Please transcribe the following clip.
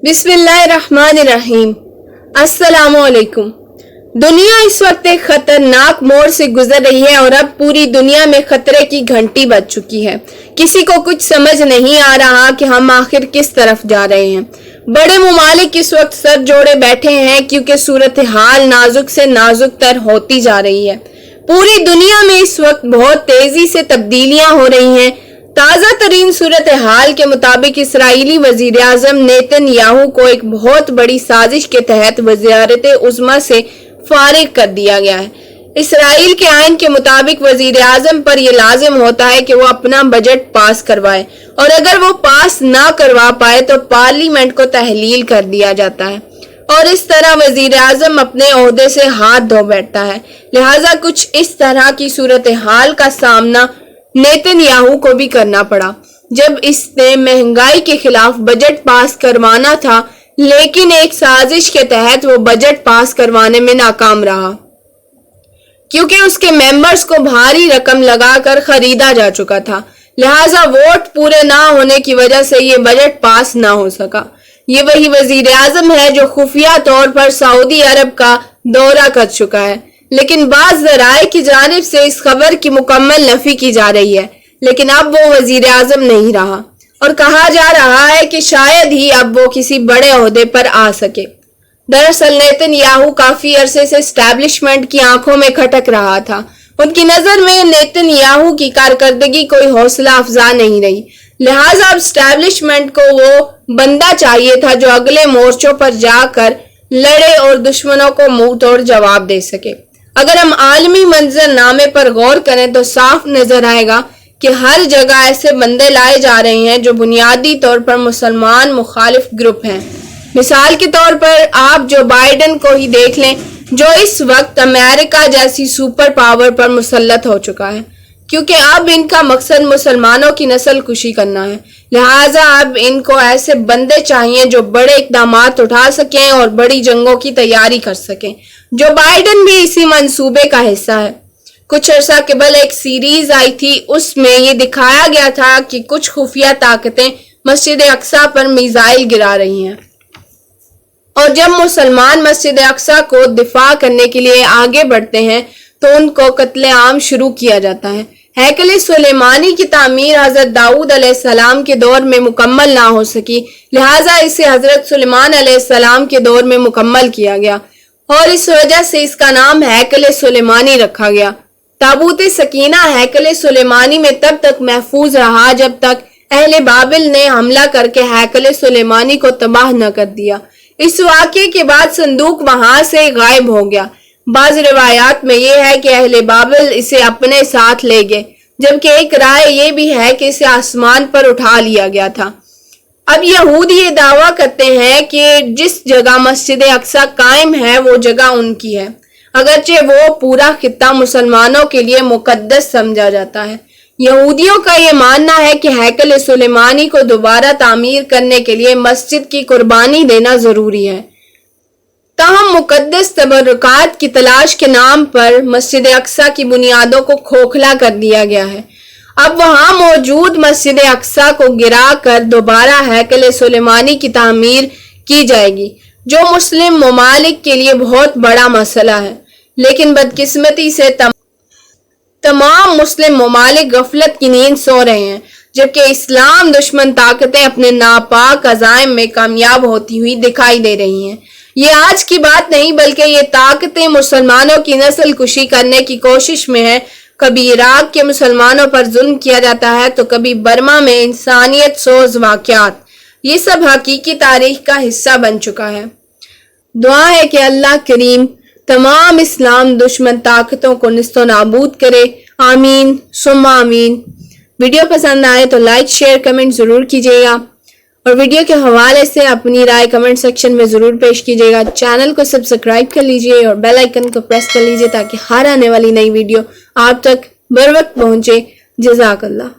بسم اللہ الرحمن الرحیم۔ السلام علیکم۔ دنیا اس وقت ایک خطرناک موڑ سے گزر رہی ہے اور اب پوری دنیا میں خطرے کی گھنٹی بج چکی ہے۔ کسی کو کچھ سمجھ نہیں آ رہا کہ ہم آخر کس طرف جا رہے ہیں۔ بڑے ممالک اس وقت سر جوڑے بیٹھے ہیں کیونکہ صورتحال نازک سے نازک تر ہوتی جا رہی ہے۔ پوری دنیا میں اس وقت بہت تیزی سے تبدیلیاں ہو رہی ہیں۔ تازہ ترین صورتحال کے مطابق اسرائیلی وزیر اعظم نیتن یاہو کو ایک بہت بڑی سازش کے تحت وزارت عظمیٰ سے فارغ کر دیا گیا ہے۔ اسرائیل کے آئین کے مطابق وزیر اعظم پر یہ لازم ہوتا ہے کہ وہ اپنا بجٹ پاس کروائے اور اگر وہ پاس نہ کروا پائے تو پارلیمنٹ کو تحلیل کر دیا جاتا ہے اور اس طرح وزیر اعظم اپنے عہدے سے ہاتھ دھو بیٹھتا ہے۔ لہٰذا کچھ اس طرح کی صورتحال کا سامنا نیتن یاہو کو بھی کرنا پڑا جب اس نے مہنگائی کے خلاف بجٹ پاس کروانا تھا، لیکن ایک سازش کے تحت وہ بجٹ پاس کروانے میں ناکام رہا کیونکہ اس کے ممبرز کو بھاری رقم لگا کر خریدا جا چکا تھا۔ لہٰذا ووٹ پورے نہ ہونے کی وجہ سے یہ بجٹ پاس نہ ہو سکا۔ یہ وہی وزیر اعظم ہے جو خفیہ طور پر سعودی عرب کا دورہ کر چکا ہے، لیکن بعض ذرائع کی جانب سے اس خبر کی مکمل نفی کی جا رہی ہے، لیکن اب وہ وزیر اعظم نہیں رہا اور کہا جا رہا ہے کہ شاید ہی اب وہ کسی بڑے عہدے پر آ سکے۔ دراصل نیتن یاہو کافی عرصے سے اسٹیبلشمنٹ کی آنکھوں میں کھٹک رہا تھا۔ ان کی نظر میں نیتن یاہو کی کارکردگی کوئی حوصلہ افزا نہیں رہی، لہٰذا اب اسٹیبلشمنٹ کو وہ بندہ چاہیے تھا جو اگلے مورچوں پر جا کر لڑے اور دشمنوں کو منہ توڑ جواب دے سکے۔ اگر ہم عالمی منظر نامے پر غور کریں تو صاف نظر آئے گا کہ ہر جگہ ایسے بندے لائے جا رہے ہیں جو بنیادی طور پر مسلمان مخالف گروپ ہیں۔ مثال کے طور پر آپ جو بائیڈن کو ہی دیکھ لیں جو اس وقت امریکہ جیسی سپر پاور پر مسلط ہو چکا ہے، کیونکہ اب ان کا مقصد مسلمانوں کی نسل کشی کرنا ہے۔ لہٰذا اب ان کو ایسے بندے چاہیے جو بڑے اقدامات اٹھا سکیں اور بڑی جنگوں کی تیاری کر سکیں۔ جو بائیڈن بھی اسی منصوبے کا حصہ ہے۔ کچھ عرصہ قبل ایک سیریز آئی تھی، اس میں یہ دکھایا گیا تھا کہ کچھ خفیہ طاقتیں مسجد اقصیٰ پر میزائل گرا رہی ہیں اور جب مسلمان مسجد اقصیٰ کو دفاع کرنے کے لیے آگے بڑھتے ہیں تو ان کو قتل عام شروع کیا جاتا ہے۔ ہیکل سلیمانی کی تعمیر حضرت داؤد علیہ السلام کے دور میں مکمل نہ ہو سکی، لہٰذا اسے حضرت سلیمان علیہ السلام کے دور میں مکمل کیا گیا اور اس وجہ سے اس کا نام ہیکل سلیمانی رکھا گیا۔ تابوت سکینہ ہیکل سلیمانی میں تب تک محفوظ رہا جب تک اہل بابل نے حملہ کر کے ہیکل سلیمانی کو تباہ نہ کر دیا۔ اس واقعے کے بعد صندوق وہاں سے غائب ہو گیا۔ بعض روایات میں یہ ہے کہ اہل بابل اسے اپنے ساتھ لے گئے، جبکہ ایک رائے یہ بھی ہے کہ اسے آسمان پر اٹھا لیا گیا تھا۔ اب یہود یہ دعویٰ کرتے ہیں کہ جس جگہ مسجد اقصیٰ قائم ہے وہ جگہ ان کی ہے، اگرچہ وہ پورا خطہ مسلمانوں کے لیے مقدس سمجھا جاتا ہے۔ یہودیوں کا یہ ماننا ہے کہ ہیکل سلیمانی کو دوبارہ تعمیر کرنے کے لیے مسجد کی قربانی دینا ضروری ہے، تاہم مقدس تبرکات کی تلاش کے نام پر مسجد اقصیٰ کی بنیادوں کو کھوکھلا کر دیا گیا ہے۔ اب وہاں موجود مسجد اقصیٰ کو گرا کر دوبارہ ہیکل سلیمانی کی تعمیر کی جائے گی، جو مسلم ممالک کے لیے بہت بڑا مسئلہ ہے، لیکن بدقسمتی سے تمام مسلم ممالک غفلت کی نیند سو رہے ہیں، جبکہ اسلام دشمن طاقتیں اپنے ناپاک عزائم میں کامیاب ہوتی ہوئی دکھائی دے رہی ہیں۔ یہ آج کی بات نہیں بلکہ یہ طاقتیں مسلمانوں کی نسل کشی کرنے کی کوشش میں ہیں۔ کبھی عراق کے مسلمانوں پر ظلم کیا جاتا ہے تو کبھی برما میں انسانیت سوز واقعات۔ یہ سب حقیقی تاریخ کا حصہ بن چکا ہے۔ دعا ہے کہ اللہ کریم تمام اسلام دشمن طاقتوں کو نیست و نابود کرے، آمین ثم آمین۔ ویڈیو پسند آئے تو لائک شیئر کمنٹ ضرور کیجیے گا اور ویڈیو کے حوالے سے اپنی رائے کمنٹ سیکشن میں ضرور پیش کیجیے گا۔ چینل کو سبسکرائب کر لیجیے اور بیل آئیکن کو پریس کر لیجیے تاکہ ہر آنے والی نئی ویڈیو آپ تک بر وقت پہنچے۔ جزاک اللہ۔